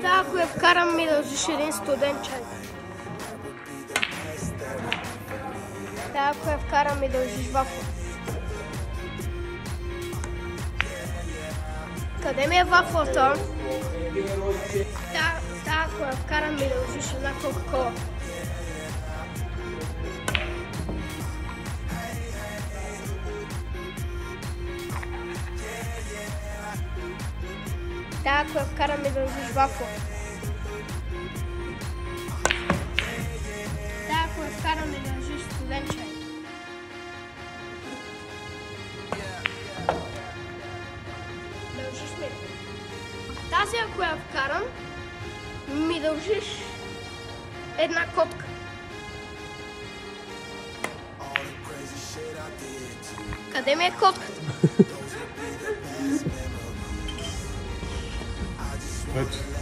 Да, ако я вкарам, ми дължиш един студен чай. Да, ако я вкарам, ми дължиш вафла. Къде ми е вафлата? Да, ако я вкарам, ми дължиш една кока-кола. Да, ако я вкарам, ми дължиш вафла. Да, ако я вкарам, ми дължиш студен чай. Дължиш ми. Тази, ако я вкарам, ми дължиш една котка. Къде ми е котката? Вече.